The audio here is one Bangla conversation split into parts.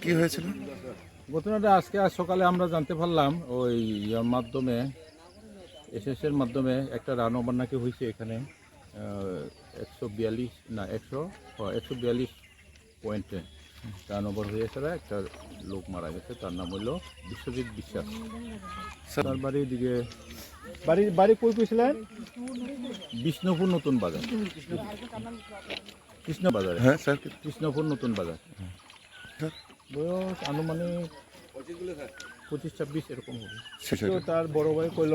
কি হয়েছিল ঘটনাটা আজকে সকালে আমরা জানতে পারলাম ওই মাধ্যমে এসএসের মাধ্যমে একটা রানওভার নাকি হয়েছে এখানে 142 না 142 পয়েন্টে রানওভার হয়েছে, একটা লোক মারা গেছে, তার নাম হলো বিশ্বজিৎ বিশ্বাস। তার বাড়ির দিকে বাড়ি কই কইছিলেন? বিষ্ণুপুর নতুন বাজার, কৃষ্ণ বাজার। হ্যাঁ স্যার, কৃষ্ণপুর নতুন বাজার। বয়স আনুমানিক 25-26 এরকম হবে। তো তার বড় ভাই কইল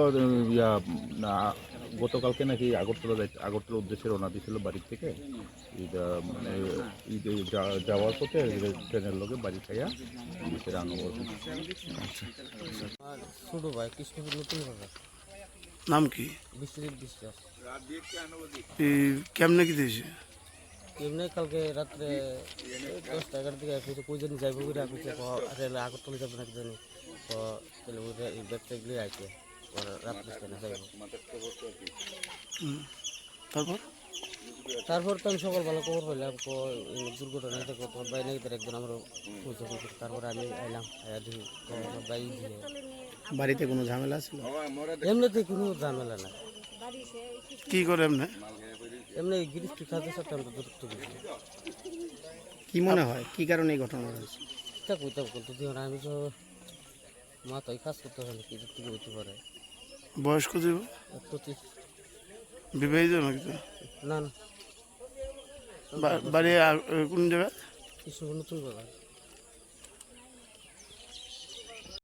গতকালকে নাকি আগরতলা উদ্দেশ্যে রওনা দিয়েছিল বাড়ির থেকে, মানে যাওয়ার পথে ট্রেনের লোকে বাড়ি খাইয়া রানওভার। ছোট ভাই কৃষ্ণপুর নতুন বাজার। নাম কি? বিশ্বজিৎ বিশ্বাস। কেমনে কি দিয়েছে? এমনি কালকে রাত্রে 10-11 দিকে কইছে কই জানি যাইব করে কইছে আসলে আগরতলা যাবে নাকি জানি, তো তাহলে ওই ব্যাগটাগুলি আইছে রাত্রে স্টেশনে যাইব। তারপর তো আমি সকালবেলা খবর পেলাম দুর্ঘটনা তোমার বাই নাকি তার একজন আমার পৌঁছে। তারপরে আমি আইলাম দেখি বাই দিয়ে। বাড়িতে কোনো ঝামেলা ছিল? এমনিতে কোনো ঝামেলা না। কি করে এমনি? এমনি গিরিস্টি খাদ্যের সাথে আমরা দূরত্ব দিচ্ছি। কি মনে হয় কি কারণে এই ঘটনা হয়েছে? তা কইতাম কিন্তু দিও না, আমি তো মা তো কাজ করতে পারি কি দিক থেকে হইতে পারে। বয়স্ক জীব? 25। বিবাহিত নাকি? না না, বাড়ি কোন জায়গায়? কিছু নতুন বাজার।